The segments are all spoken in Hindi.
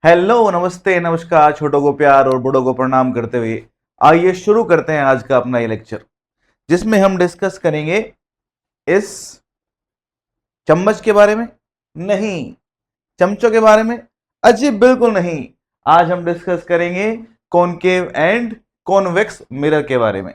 हेलो, नमस्ते, नमस्कार। छोटों को प्यार और बड़ों को प्रणाम करते हुए आइए शुरू करते हैं आज का अपना ये लेक्चर, जिसमें हम डिस्कस करेंगे इस चम्मच के बारे में। नहीं, चमचों के बारे में? अजी बिल्कुल नहीं। आज हम डिस्कस करेंगे कॉनकेव एंड कॉन्वेक्स मिरर के बारे में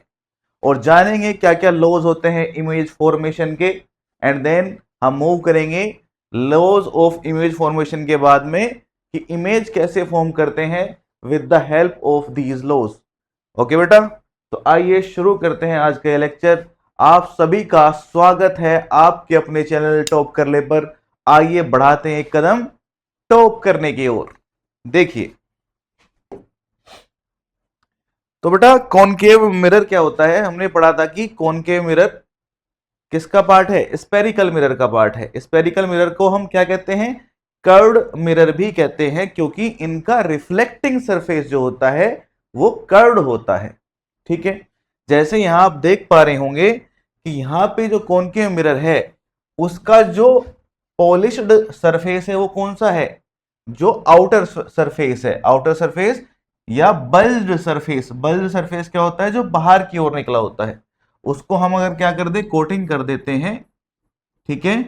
और जानेंगे क्या क्या लॉज होते हैं इमेज फॉर्मेशन के। एंड देन हम मूव करेंगे लॉज ऑफ इमेज फॉर्मेशन के बाद में कि इमेज कैसे फॉर्म करते हैं with the help of these laws. Okay बेटा, तो आइए शुरू करते हैं आज का लेक्चर। आप सभी का स्वागत है आपके अपने चैनल टॉप कर ले पर। आइए बढ़ाते हैं एक कदम टॉप करने की ओर। देखिए तो बेटा, कॉनकेव मिरर क्या होता है? हमने पढ़ा था कि कॉनकेव मिरर किसका पार्ट है? स्पेरिकल मिरर का पार्ट है। स्पेरिकल मिरर को हम क्या कहते हैं? कर्व्ड मिरर भी कहते हैं, क्योंकि इनका रिफ्लेक्टिंग सरफेस जो होता है वो कर्व्ड होता है। ठीक है, जैसे यहां आप देख पा रहे होंगे कि यहां पे जो कॉनकेव मिरर है उसका जो पॉलिश्ड सरफेस है वो कौन सा है? जो आउटर सरफेस है, आउटर सरफेस या बल्ज्ड सरफेस। बल्ज्ड सरफेस क्या होता है? जो बाहर की ओर निकला होता है, उसको हम अगर क्या कर दे, कोटिंग कर देते हैं। ठीक है,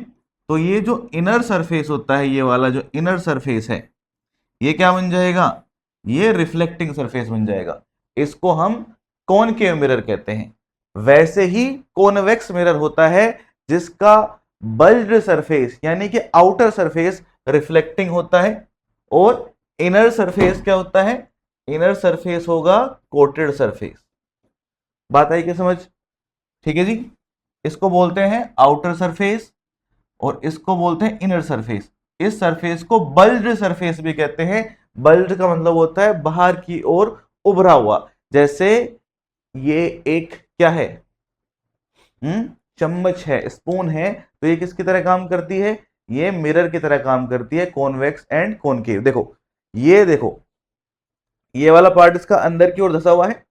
तो ये जो इनर सरफेस होता है, ये वाला जो इनर सरफेस है, ये क्या बन जाएगा? ये रिफ्लेक्टिंग सरफेस बन जाएगा। इसको हम कॉनकेव मिरर कहते हैं। वैसे ही कॉन्वेक्स मिरर होता है जिसका बल्ज्ड सरफेस यानी कि आउटर सरफेस रिफ्लेक्टिंग होता है और इनर सरफेस क्या होता है? इनर सरफेस होगा कोटेड सरफेस। बात आई क्या समझ? ठीक है जी, इसको बोलते हैं आउटर सरफेस और इसको बोलते हैं इनर सरफेस। इस सरफेस को बल्ज्ड सरफेस भी कहते हैं। बल्ज्ड का मतलब होता है बाहर की ओर उभरा हुआ। जैसे ये एक क्या है? चम्मच है, स्पून है, तो ये किसकी तरह काम करती है? ये मिरर की तरह काम करती है, कॉन्वेक्स एंड कॉनकेव। देखो, ये देखो, ये वाला पार्ट इसका अंदर की ओर धसा हुआ है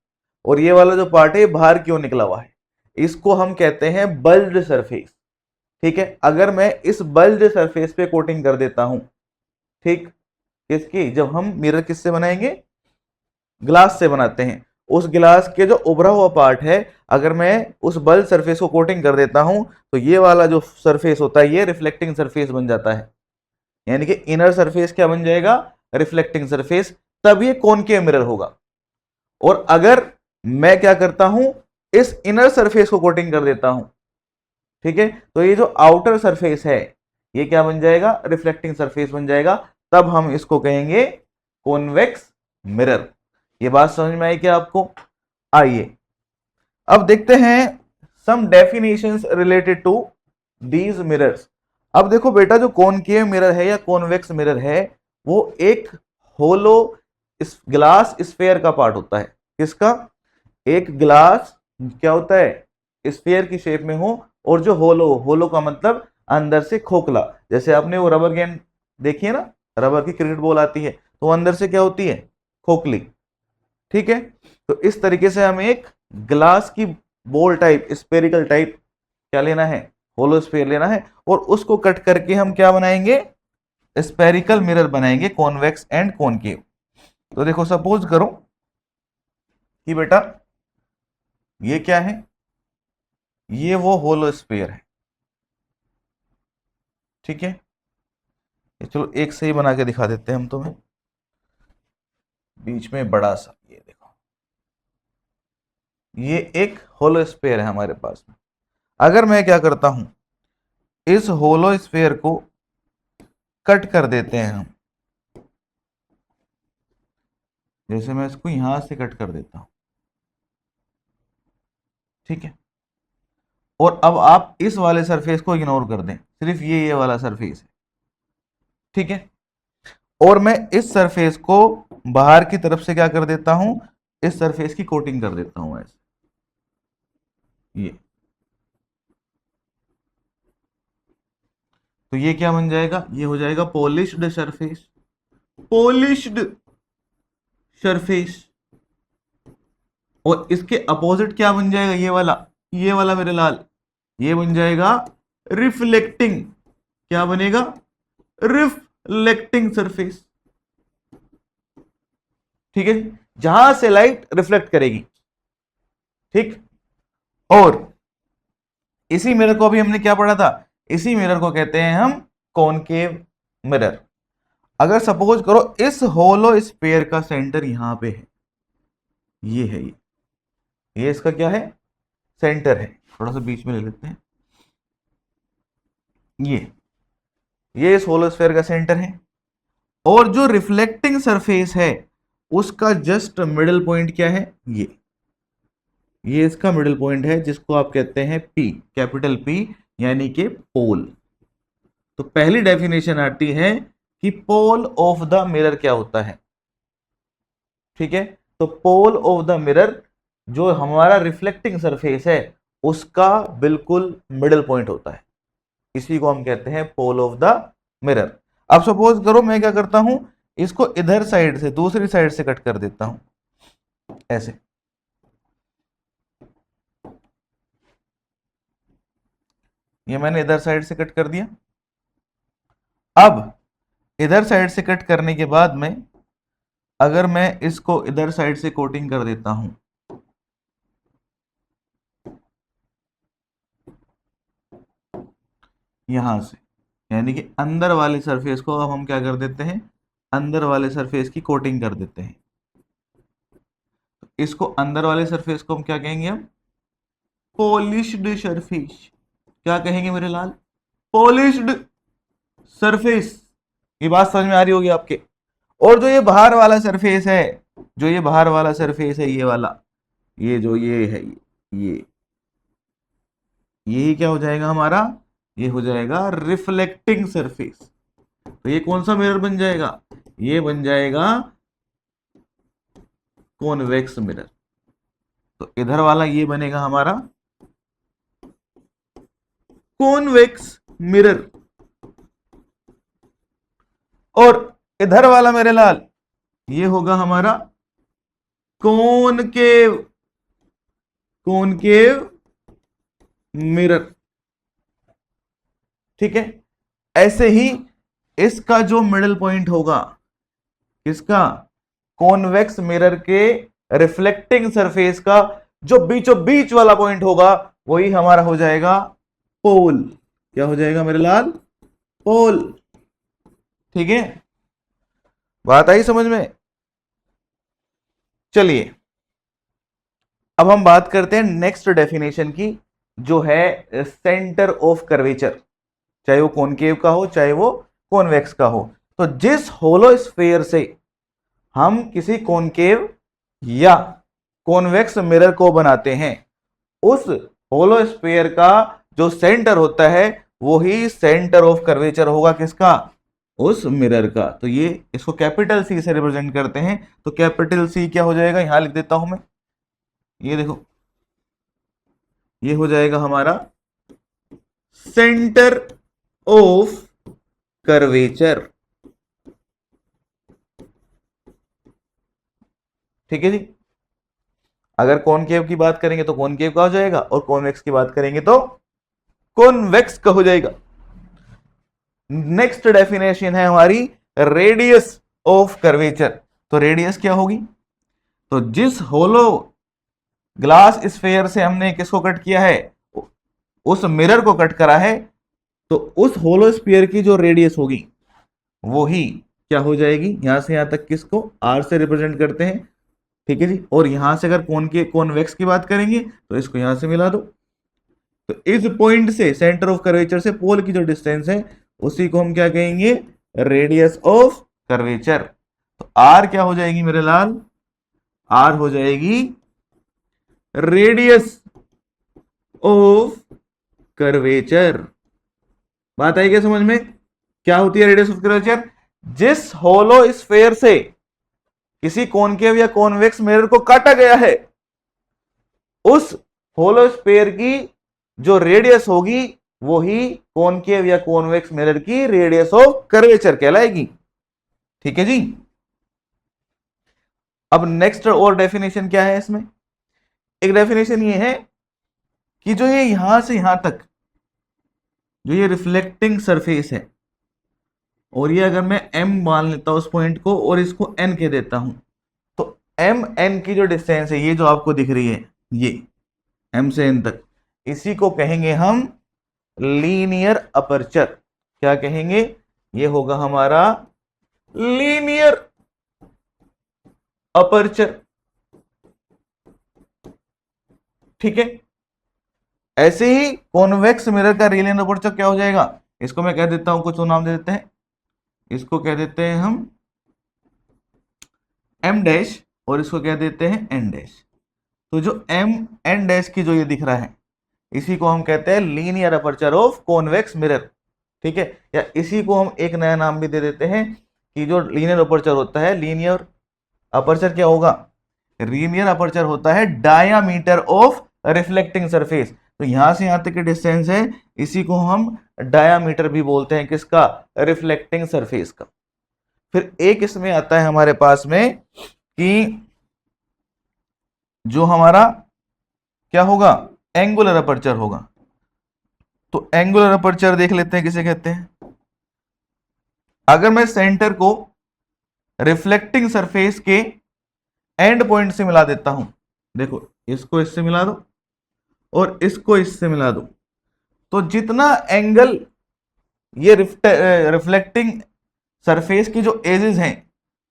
और ये वाला जो पार्ट है बाहर की ओर निकला हुआ है। इसको हम कहते हैं बल्ज्ड सरफेस। ठीक है, अगर मैं इस बल्ज्ड सरफेस पे कोटिंग कर देता हूं, ठीक, किसकी? जब हम मिरर किससे बनाएंगे? ग्लास से बनाते हैं। उस ग्लास के जो उभरा हुआ पार्ट है, अगर मैं उस बल्ज सरफेस को कोटिंग कर देता हूं तो ये वाला जो सरफेस होता है ये रिफ्लेक्टिंग सरफेस बन जाता है। यानी कि इनर सरफेस क्या बन जाएगा? Reflecting surface. तब ये कॉनकेव मिरर होगा। और अगर मैं क्या करता हूं, इस इनर सरफेस को कोटिंग कर देता हूं, ठीक है, तो ये जो आउटर सरफेस है ये क्या बन जाएगा? रिफ्लेक्टिंग सरफेस बन जाएगा। तब हम इसको कहेंगे कॉन्वेक्स मिरर। ये बात समझ में आई क्या आपको? आइए अब देखते हैं some definitions related to these mirrors. अब देखो बेटा, जो कॉनकेव मिरर है या कॉन्वेक्स मिरर है वो एक होलो इस ग्लास स्फेयर का पार्ट होता है। किसका? एक ग्लास क्या होता है? स्फेयर की शेप में हो, और जो होलो, होलो का मतलब अंदर से खोखला। जैसे आपने वो रबर गेंद देखी है ना, रबर की क्रिकेट बॉल आती है तो वो अंदर से क्या होती है? खोखली। ठीक है, तो इस तरीके से हमें एक ग्लास की बॉल टाइप, स्पेरिकल टाइप क्या लेना है? होलो स्फेयर लेना है, और उसको कट करके हम क्या बनाएंगे? स्पेरिकल मिरर बनाएंगे, कॉन्वेक्स एंड कॉनकेव। तो देखो, सपोज करो कि बेटा ये क्या है? ये वो होलो स्फेयर है। ठीक है, ये चलो एक सही बना के दिखा देते हैं हम तुम्हें। बीच में बड़ा सा, ये देखो, ये एक होलो स्फेयर है हमारे पास में। अगर मैं क्या करता हूं, इस होलो स्फेयर को कट कर देते हैं हम। जैसे मैं इसको यहां से कट कर देता हूं, ठीक है, और अब आप इस वाले सरफेस को इग्नोर कर दें, सिर्फ ये वाला सरफेस है। ठीक है, और मैं इस सरफेस को बाहर की तरफ से क्या कर देता हूं? इस सरफेस की कोटिंग कर देता हूं ऐसे, ये। तो ये क्या बन जाएगा? ये हो जाएगा पॉलिश्ड सरफेस। Polished surface. और इसके अपोजिट क्या बन जाएगा? ये वाला मेरे लाल, ये बन जाएगा रिफ्लेक्टिंग। क्या बनेगा? Reflecting surface. ठीक है, जहां से लाइट रिफ्लेक्ट करेगी। ठीक, और इसी मिरर को अभी हमने क्या पढ़ा था, इसी मिरर को कहते हैं हम कॉनकेव मिरर। अगर सपोज करो इस होलो स्फीयर का सेंटर यहां पे है, ये है, ये इसका क्या है, सेंटर है। थोड़ा सा बीच में ले लेते हैं, ये इस होलो स्फीयर का सेंटर है, और जो रिफ्लेक्टिंग सरफेस है उसका जस्ट मिडिल पॉइंट क्या है, ये इसका मिडिल पॉइंट है, जिसको आप कहते हैं P, कैपिटल P, यानी कि पोल। तो पहली डेफिनेशन आती है कि पोल ऑफ द मिरर क्या होता है। ठीक है, तो पोल ऑफ द मिरर जो हमारा रिफ्लेक्टिंग सरफेस है उसका बिल्कुल मिडिल पॉइंट होता है, इसी को हम कहते हैं पोल ऑफ द मिरर। अब सपोज करो मैं क्या करता हूं, इसको इधर साइड से दूसरी साइड से कट कर देता हूं, ऐसे। ये मैंने इधर साइड से कट कर दिया। अब इधर साइड से कट करने के बाद में अगर मैं इसको इधर साइड से कोटिंग कर देता हूं, यहां से, यानी कि अंदर वाले सरफेस को अब हम क्या कर देते हैं, अंदर वाले सरफेस की कोटिंग कर देते हैं। इसको अंदर वाले सरफेस को हम क्या कहेंगे, हम पॉलिश्ड सरफेस। क्या कहेंगे मेरे लाल, पॉलिश्ड सरफेस। ये बात समझ में आ रही होगी आपके। और जो ये बाहर वाला सरफेस है, जो ये बाहर वाला सरफेस है, ये वाला, ये जो ये है, ये यही क्या हो जाएगा हमारा, ये हो जाएगा रिफ्लेक्टिंग सरफेस। तो ये कौन सा मिरर बन जाएगा, ये बन जाएगा कॉन्वेक्स मिरर। तो इधर वाला ये बनेगा हमारा कॉन्वेक्स मिरर, और इधर वाला मेरे लाल ये होगा हमारा कॉनकेव, कॉनकेव मिरर। ठीक है, ऐसे ही इसका जो मिडिल पॉइंट होगा, इसका कॉन्वेक्स मिरर के रिफ्लेक्टिंग सरफेस का जो बीचों बीच वाला पॉइंट होगा, वही हमारा हो जाएगा पोल। क्या हो जाएगा मेरे लाल, पोल। ठीक है, बात आई समझ में। चलिए अब हम बात करते हैं नेक्स्ट डेफिनेशन की, जो है सेंटर ऑफ कर्वेचर, चाहे वो कॉनकेव का हो चाहे वो कॉन्वेक्स का हो। तो जिस होलो स्फीयर से हम किसी कॉनकेव या कॉन्वेक्स मिरर को बनाते हैं, उस होलो स्फीयर का जो सेंटर होता है वही सेंटर ऑफ कर्वेचर होगा, किसका, उस मिरर का। तो ये इसको कैपिटल सी से रिप्रेजेंट करते हैं। तो कैपिटल सी क्या हो जाएगा, यहां लिख देता हूं मैं, ये देखो, ये हो जाएगा हमारा सेंटर ऑफ कर्वेचर। ठीक है जी, अगर कॉनकेव की बात करेंगे तो कॉनकेव का हो जाएगा, और कॉन्वेक्स की बात करेंगे तो कॉन्वेक्स का हो जाएगा। नेक्स्ट डेफिनेशन है हमारी रेडियस ऑफ कर्वेचर। तो रेडियस क्या होगी, तो जिस होलो ग्लास स्फीयर से हमने किसको कट किया है, उस मिरर को कट करा है, तो उस होलो स्फीयर की जो रेडियस होगी वो ही क्या हो जाएगी, यहां से यहां तक किसको आर से रिप्रेजेंट करते हैं। ठीक है जी, और यहां से अगर कॉन्वेक्स की बात करेंगे तो इसको यहां से मिला दो। तो इस पॉइंट से सेंटर ऑफ कर्वेचर से पोल की जो डिस्टेंस है उसी को हम क्या कहेंगे, रेडियस ऑफ कर्वेचर। तो आर क्या हो जाएगी मेरे लाल, आर हो जाएगी रेडियस ऑफ कर्वेचर। बात आई क्या समझ में, क्या होती है रेडियस ऑफ कर्वेचर, जिस होलो स्फीयर से किसी कॉनकेव या कॉन्वेक्स मिरर को काटा गया है, उस होलो स्फीयर की जो रेडियस होगी वही कॉनकेव या कॉन्वेक्स मिरर की रेडियस ऑफ कर्वेचर कहलाएगी। ठीक है जी, अब नेक्स्ट और डेफिनेशन क्या है इसमें, एक डेफिनेशन ये है कि जो ये यहां से यहां तक जो ये रिफ्लेक्टिंग सरफेस है, और ये अगर मैं m मान लेता हूं उस पॉइंट को और इसको n कह देता हूं, तो एम एन की जो डिस्टेंस है, ये जो आपको दिख रही है, ये एम से एन तक, इसी को कहेंगे हम लीनियर अपर्चर। क्या कहेंगे? ये होगा हमारा लीनियर अपर्चर। ठीक है। ऐसे ही कॉन्वेक्स मिरर का रीलियन अपर्चर क्या हो जाएगा? इसको मैं कह देता हूं, कुछ तो नाम दे देते हैं, इसको कह देते हैं हम एम डैश, और इसको कह देते हैं एन डैश। तो जो एम एन डैश की जो ये दिख रहा है, इसी को हम कहते हैं linear aperture of convex mirror. ठीक है। या इसी को हम एक नया नाम भी दे देते हैं कि जो लीनियर अपर्चर होता है, लीनियर अपर्चर क्या होगा? लीनियर अपर्चर होता है डायामीटर ऑफ रिफ्लेक्टिंग सरफेस। तो यहां से यहां तक की डिस्टेंस है, इसी को हम डायामीटर भी बोलते हैं, किसका? रिफ्लेक्टिंग सरफेस का। फिर एक इसमें आता है हमारे पास में कि जो हमारा क्या होगा? एंगुलर अपर्चर होगा। तो एंगुलर अपर्चर देख लेते हैं किसे कहते हैं। अगर मैं सेंटर को रिफ्लेक्टिंग सरफेस के एंड पॉइंट से मिला देता हूं, देखो इसको इससे मिला दो और इसको इससे मिला दो, तो जितना एंगल ये रिफ्लेक्टिंग सरफेस की जो एजेस हैं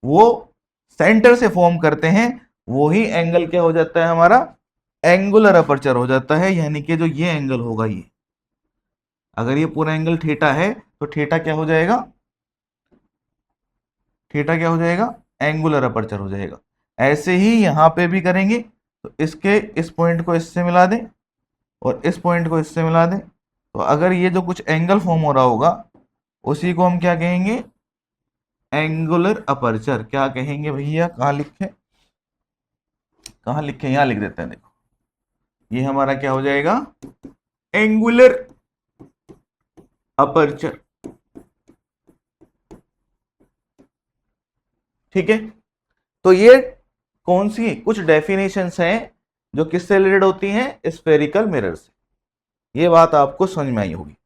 वो सेंटर से फॉर्म करते हैं, वही एंगल क्या हो जाता है हमारा? एंगुलर अपर्चर हो जाता है। यानी कि जो ये एंगल होगा, ये अगर ये पूरा एंगल थीटा है तो थीटा क्या हो जाएगा? थीटा क्या हो जाएगा? एंगुलर अपर्चर हो जाएगा। ऐसे ही यहां पे भी करेंगे, तो इसके इस पॉइंट को इससे मिला दें और इस पॉइंट को इससे मिला दें, तो अगर ये जो कुछ एंगल फॉर्म हो रहा होगा, उसी को हम क्या कहेंगे? Angular aperture. क्या कहेंगे भैया? कहाँ लिखे, कहाँ लिखे? यहां लिख देते हैं, देखो ये हमारा क्या हो जाएगा? Angular aperture. ठीक है। तो ये कौन सी कुछ डेफिनेशंस हैं जो किससे रिलेटेड होती हैं? स्फेरिकल मिरर से। ये बात आपको समझ में आई होगी।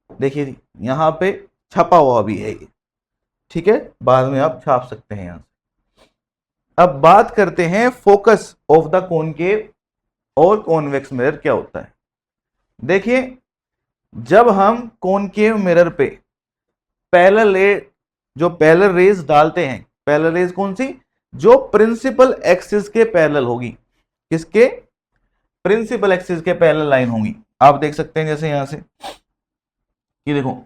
देखिए यहां पे छपा हुआ भी है ये, ठीक है, बाद में आप छाप सकते हैं यहां से। अब बात करते हैं फोकस ऑफ द कॉनकेव और कॉन्वेक्स मिरर क्या होता है। देखिए जब हम कॉनकेव मिरर पे पैरेलल रेज डालते हैं, पैरेलल रेज कौन सी? जो प्रिंसिपल एक्सिस के पैरेलल होगी। किसके? प्रिंसिपल एक्सिस के पैरेलल लाइन होंगी। आप देख सकते हैं जैसे यहां से, ये देखो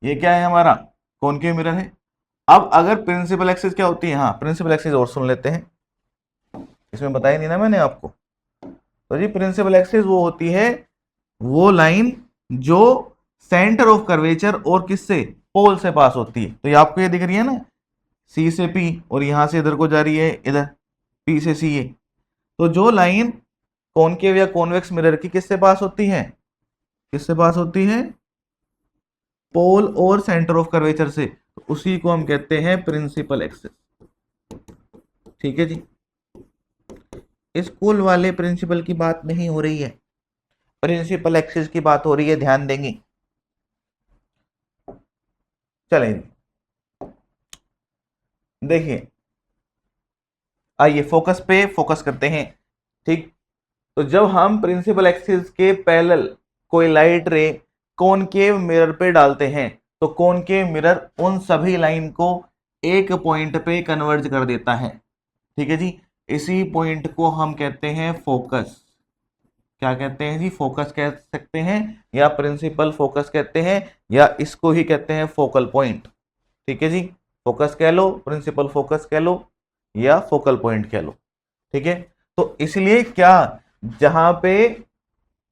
ये क्या है हमारा? कॉनकेव मिरर है। अब अगर प्रिंसिपल एक्सिस क्या होती है? हाँ, प्रिंसिपल एक्सिस और सुन लेते हैं, इसमें बताया नहीं ना मैंने आपको। तो जी प्रिंसिपल एक्सिस वो होती है वो लाइन जो सेंटर ऑफ कर्वेचर और किससे? पोल से पास होती है। तो ये आपको ये दिख रही है ना, सी से पी, और यहां से इधर को जा रही है, इधर पी से सी है। तो जो लाइन कॉनकेव या कॉन्वेक्स मिरर की किससे पास होती है? किससे पास होती है? पोल और सेंटर ऑफ कर्वेचर से। तो उसी को हम कहते हैं प्रिंसिपल एक्सिस। ठीक है जी। स्कूल वाले प्रिंसिपल की बात नहीं हो रही है, प्रिंसिपल एक्सिस की बात हो रही है, ध्यान देंगे। चलें देखिए, आइए फोकस पे फोकस करते हैं। ठीक। तो जब हम प्रिंसिपल एक्सिस के पैरेलल कोई लाइट रे कॉनकेव मिरर पे डालते हैं, तो कॉनकेव मिरर उन सभी लाइन को एक पॉइंट पे कन्वर्ज कर देता है। ठीक है जी। इसी पॉइंट को हम कहते हैं फोकस। क्या कहते हैं जी? फोकस कह सकते हैं, या प्रिंसिपल फोकस कहते हैं, या इसको ही कहते हैं फोकल पॉइंट। ठीक है जी। फोकस कह लो, प्रिंसिपल फोकस कह लो, या फोकल पॉइंट कह लो। ठीक है। तो इसलिए क्या, जहां पे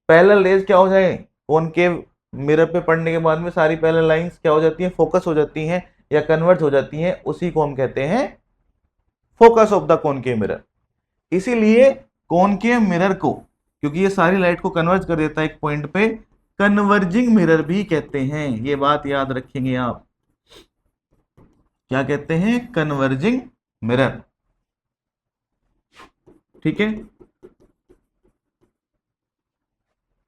पैरेलल रेज क्या हो जाए, कॉनकेव मिरर पे पड़ने के बाद में सारी पैरेलल लाइंस क्या हो जाती हैं? फोकस हो जाती हैं या कन्वर्ज हो जाती हैं, उसी को हम कहते हैं focus of the concave mirror. इसीलिए कॉनकेव मिरर को, क्योंकि ये सारी लाइट को कन्वर्ज कर देता है एक पॉइंट पे, कन्वर्जिंग मिरर भी कहते हैं। ये बात याद रखेंगे आप। क्या कहते हैं? Converging mirror. ठीक है।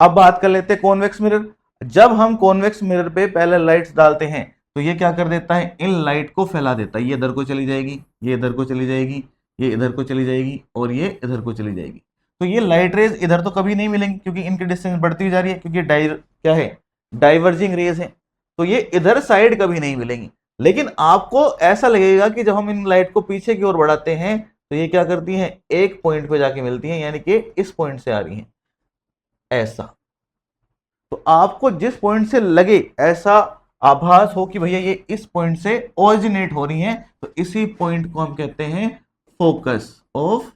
अब बात कर लेते हैं कॉन्वेक्स मिरर। जब हम कॉन्वेक्स मिरर पे पैरेलल लाइट्स डालते हैं, तो ये क्या कर देता है? इन लाइट को फैला देता है। ये इधर को चली जाएगी, ये इधर को चली जाएगी, ये इधर को चली जाएगी और ये इधर को चली जाएगी। तो ये लाइट रेज इधर तो कभी नहीं मिलेंगी क्योंकि इनकी डिस्टेंस बढ़ती जा रही है, क्योंकि क्या है, डाइवर्जिंग रेज है, तो ये इधर साइड कभी नहीं मिलेंगी। लेकिन आपको ऐसा लगेगा कि जब हम इन लाइट को पीछे की ओर बढ़ाते हैं तो ये क्या करती हैं, एक पॉइंट पे जाके मिलती हैं, यानी कि इस पॉइंट से आ रही हैं ऐसा। तो आपको जिस पॉइंट से लगे, ऐसा आभास हो कि भैया ये इस पॉइंट से ओरिजिनेट हो रही हैं, तो इसी पॉइंट को हम कहते हैं फोकस ऑफ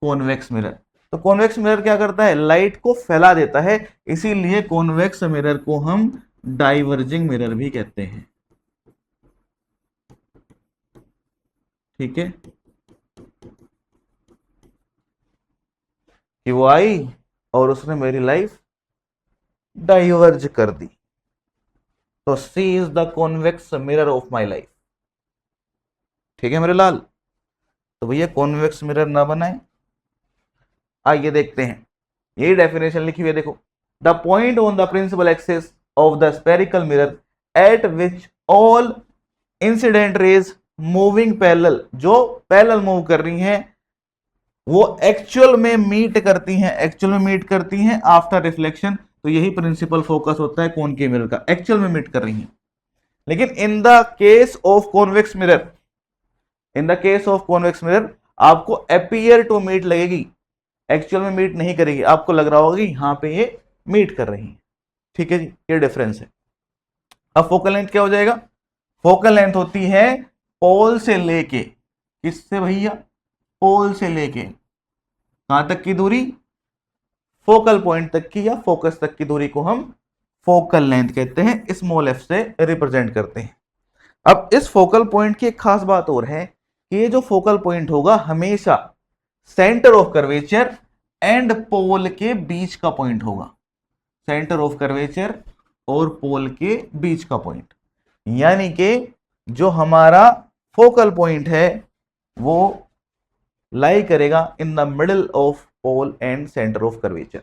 कॉन्वेक्स मिरर। तो कॉन्वेक्स मिरर क्या करता है, लाइट को फैला देता है, इसीलिए कॉन्वेक्स मिरर को हम डाइवर्जिंग मिरर भी कहते हैं। ठीक है, कि वो आई और उसने मेरी लाइफ डाइवर्ज कर दी। तो C is the convex mirror of my life. ठीक है मेरे लाल, तो भैया कॉन्वेक्स मिरर ना बनाए। आइए देखते हैं, यही डेफिनेशन लिखी हुई है, देखो, the point on the principal axis of the spherical mirror at which all incident rays moving parallel, जो पैरेलल मूव कर रही हैं वो एक्चुअल में मीट करती हैं आफ्टर रिफ्लेक्शन। तो यही प्रिंसिपल फोकस होता है कॉनकेव मिरर का, एक्चुअल में मीट कर रही हैं। लेकिन in the case of convex mirror, आपको अपीयर टू मीट लगेगी, एक्चुअल में मीट नहीं करेगी, आपको लग रहा होगा कि यहां पे ये मीट कर रही है। ठीक है जी, ये डिफरेंस है। अब फोकल लेंथ क्या हो जाएगा, फोकल लेंथ होती है पोल से लेके, किससे भैया, पोल से लेके कहां तक की दूरी, फोकल पॉइंट तक की या फोकस तक की दूरी को हम फोकल लेंथ कहते हैं, स्मॉल एफ से रिप्रेजेंट करते हैं। अब इस फोकल पॉइंट की एक खास बात और है कि ये जो फोकल पॉइंट होगा हमेशा centre of curvature and pole के बीच का पॉइंट होगा, सेंटर ऑफ कर्वेचर और पोल के बीच का पॉइंट, यानी कि जो हमारा फोकल पॉइंट है वो लाई करेगा in the middle of pole and centre of curvature.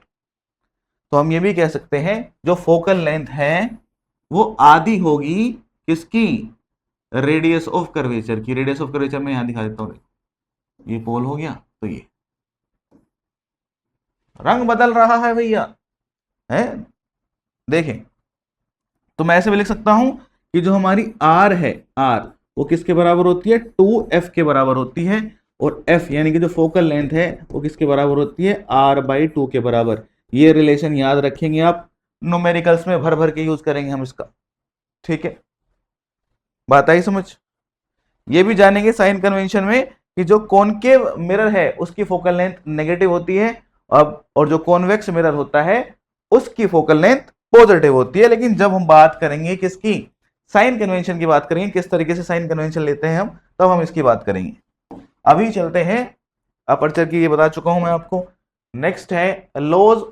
तो हम ये भी कह सकते हैं जो फोकल लेंथ है वो आधी होगी किसकी, रेडियस ऑफ कर्वेचर की। रेडियस ऑफ कर्वेचर में यहां दिखा देता हूं, ये पोल हो गया, तो ये रंग बदल रहा है भैया, है, देखें। तो मैं ऐसे भी लिख सकता हूं कि जो हमारी आर है, आर वो किसके बराबर होती है, 2f के बराबर होती है, और f यानी कि जो फोकल लेंथ है वो किसके बराबर होती है, r/2 के बराबर। ये रिलेशन याद रखेंगे आप, न्यूमेरिकल्स में भर भर के यूज करेंगे हम इसका। ठीक है, बात आई समझ। ये भी जानेंगे साइन कन्वेंशन में कि जो कॉनकेव मिरर है उसकी फोकल लेंथ नेगेटिव होती है, अब और जो कॉन्वेक्स मिरर होता है उसकी फोकल लेंथ पॉजिटिव होती है। लेकिन जब हम बात करेंगे किसकी, साइन कन्वेंशन की बात करेंगे, किस तरीके से साइन कन्वेंशन लेते हैं हम, तब हम इसकी बात करेंगे। अभी चलते हैं अपर्चर की, ये बता चुका हूं मैं आपको। नेक्स्ट है laws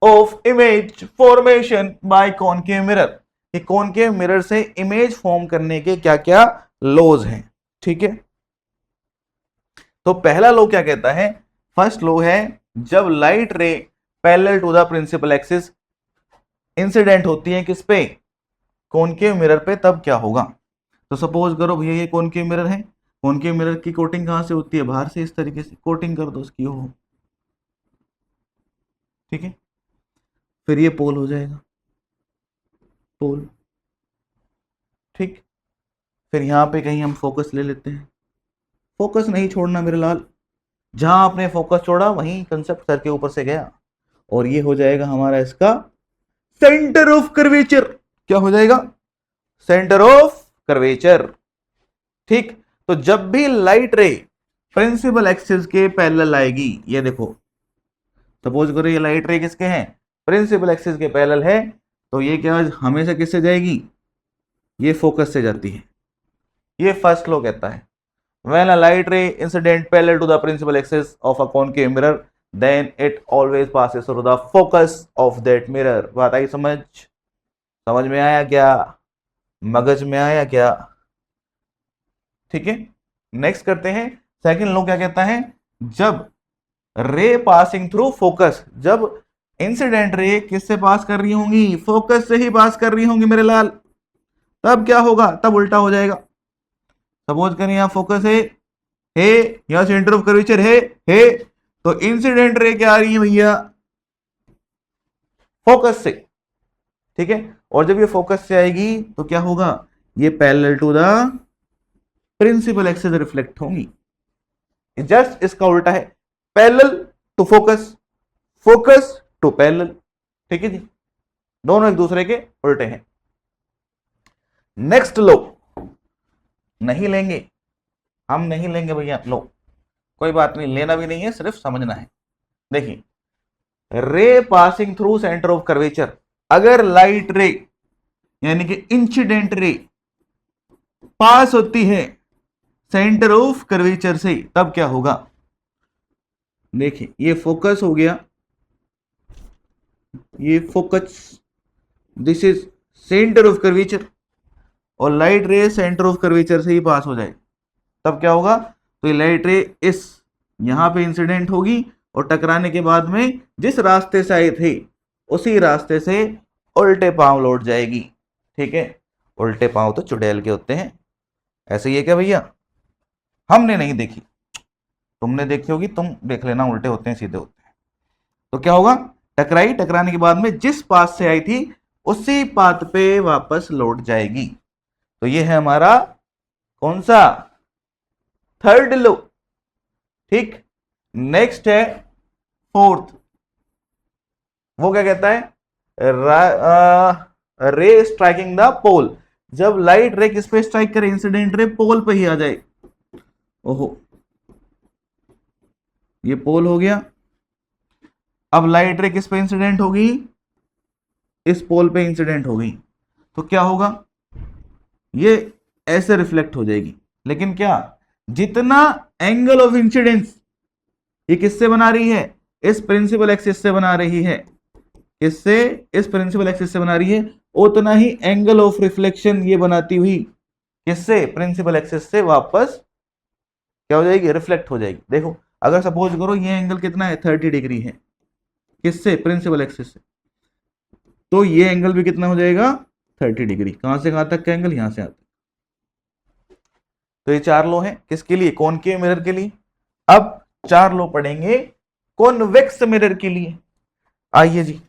of image formation by concave mirror, कि कॉनकेव मिरर से इमेज फॉर्म करने के क्या क्या लॉज हैं। ठीक है, तो पहला लॉ क्या कहता है, फर्स्ट लॉ है जब light ray parallel to the principal axis incident होती है किस पे, कॉनकेव मिरर पे, तब क्या होगा। तो सपोज करो भैया ये कॉनकेव मिरर है, कॉनकेव मिरर की कोटिंग कहां से होती है, बाहर से, इस तरीके से कोटिंग कर दो उसकी हो। ठीक है, फिर ये पोल हो जाएगा, पोल। ठीक, फिर यहां पे कहीं हम फोकस ले लेते हैं, फोकस नहीं छोड़ना मेरे लाल, जहां आपने फोकस छोड़ा वहीं कंसेप्ट सर के ऊपर से गया, और ये हो जाएगा हमारा इसका सेंटर ऑफ कर्वेचर। क्या हो जाएगा, सेंटर ऑफ कर्वेचर। ठीक, तो जब भी लाइट रे प्रिंसिपल एक्सिस के पैरेलल आएगी, ये देखो सपोज करो ये लाइट रे किसके हैं, प्रिंसिपल एक्सिस के पैरेलल है, तो ये क्या हमेशा किससे जाएगी, ये फोकस से जाती है। ये फर्स्ट लॉ कहता है when a light ray incident parallel to the principal axis of a concave mirror then it always passes through the focus of that mirror। बात आई समझ, समझ में आया क्या, मगज में आया क्या। ठीक है, नेक्स्ट करते हैं सेकंड लॉ क्या कहता है, जब रे पासिंग थ्रू फोकस, जब इंसिडेंट रे किससे पास कर रही होंगी, फोकस से ही पास कर रही होंगी मेरे लाल, तब क्या होगा, तब उल्टा हो जाएगा। सपोज करें यहां फोकस है है, यहां सेंटर ऑफ कर्वेचर है, तो इंसिडेंट रे क्या आ रही है भैया, फोकस से, ठीक है। और जब ये फोकस से आएगी तो क्या होगा, ये parallel to the principal axis reflect होंगी। जस्ट इसका उल्टा है, parallel to focus, focus to parallel, ठीक है जी, दोनों एक दूसरे के उल्टे हैं। नेक्स्ट लो नहीं लेंगे, हम नहीं लेंगे भैया लो, कोई बात नहीं, लेना भी नहीं है, सिर्फ समझना है। देखिए, रे passing through centre of curvature, अगर लाइट रे यानी कि इंसिडेंट रे पास होती है सेंटर ऑफ कर्वेचर से, तब क्या होगा, देखिए ये फोकस हो गया, ये focus, this is centre of curvature, और light ray centre of curvature से ही पास हो जाए, तब क्या होगा, तो ये लाइट रे इस यहां पे इंसिडेंट होगी और टकराने के बाद में जिस रास्ते से आए थे उसी रास्ते से उल्टे पांव लौट जाएगी, ठीक है। उल्टे पांव तो चुड़ैल के होते हैं, ऐसे ही है क्या भैया, हमने नहीं देखी, तुमने देखी होगी, तुम देख लेना, उल्टे होते हैं सीधे होते हैं। तो क्या होगा, टकराई, टकराने के बाद में जिस पाथ से आई थी उसी पाथ पे वापस लौट जाएगी। तो ये है हमारा कौन सा, थर्ड लो, ठीक। नेक्स्ट है फोर्थ, वो क्या कहता है, रे स्ट्राइकिंग द पोल, जब लाइट रे किस पे स्ट्राइक करे, इंसिडेंट रे पोल पे ही आ जाए, ओहो ये पोल हो गया, अब लाइट रे किस पे इंसिडेंट होगी, इस पोल पे इंसिडेंट होगी, तो क्या होगा, ये ऐसे रिफ्लेक्ट हो जाएगी, लेकिन क्या, जितना एंगल ऑफ इंसिडेंस ये किससे बना रही है, इस प्रिंसिपल एक्सिस से बना रही है, किससे, इस प्रिंसिपल एक्सिस से बना रही है, उतना ही एंगल ऑफ रिफ्लेक्शन ये बनाती हुई किससे, प्रिंसिपल एक्सिस से वापस क्या हो जाएगी, रिफ्लेक्ट हो जाएगी। देखो अगर सपोज करो ये एंगल कितना है, 30 डिग्री है, किससे, प्रिंसिपल एक्सिस से, तो ये एंगल भी कितना हो जाएगा, 30 डिग्री, कहां से कहां तक का एंगल, यहां से यहां तक। तो ये 4 लो हैं किसके लिए, कॉनकेव मिरर के लिए। अब 4 लो पढ़ेंगे कॉन्वेक्स मिरर के लिए। आइए जी,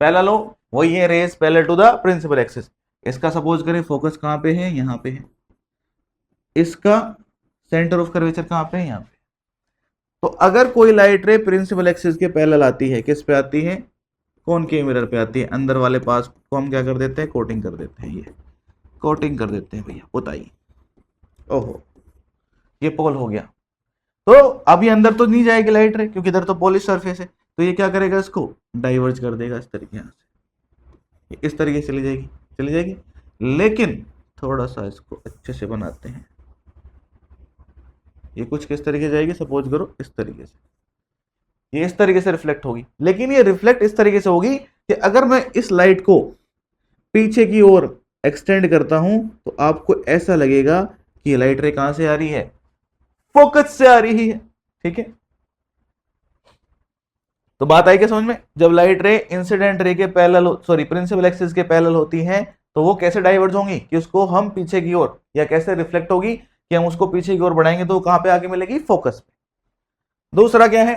पहला लो वही है, rays parallel to the principal axis, इसका सपोज करें फोकस कहां पे है, यहां पे है, इसका सेंटर ऑफ कर्वेचर कहां पे है, यहां पे। तो अगर कोई लाइट रे प्रिंसिपल एक्सिस के पैरेलल आती है, किस पे आती है, कॉनकेव मिरर पे आती है, अंदर वाले पास को हम क्या कर देते हैं, कोटिंग कर देते हैं, ये कोटिंग कर देते हैं भैया, बताइए, ओहो ये पोल हो गया। तो अभी अंदर तो नहीं जाएगी लाइट रे, क्योंकि इधर तो पॉलिश सरफेस है, तो ये क्या करेगा, इसको डाइवर्ज कर देगा इस तरीके से, इस तरीके से चली जाएगी, चली जाएगी, लेकिन थोड़ा सा इसको अच्छे से बनाते हैं, ये कुछ किस तरीके से जाएगी, सपोज करो इस तरीके से, ये इस तरीके से रिफ्लेक्ट होगी, लेकिन ये रिफ्लेक्ट इस तरीके से होगी कि अगर मैं इस लाइट को पीछे की ओर एक्सटेंड करता हूं तो आपको ऐसा लगेगा कि लाइट रे कहां से आ रही है, फोकस से आ रही है, ठीक है। तो बात आई क्या समझ में, जब लाइट रे इंसिडेंट रे के पैरेलल, सॉरी प्रिंसिपल एक्सिस के पैरेलल होती है तो वो कैसे डाइवर्ज होंगी, कि उसको हम पीछे की ओर, या कैसे रिफ्लेक्ट होगी कि हम उसको पीछे की ओर बढ़ाएंगे तो कहां पे आके मिलेगी, फोकस पे। दूसरा क्या है,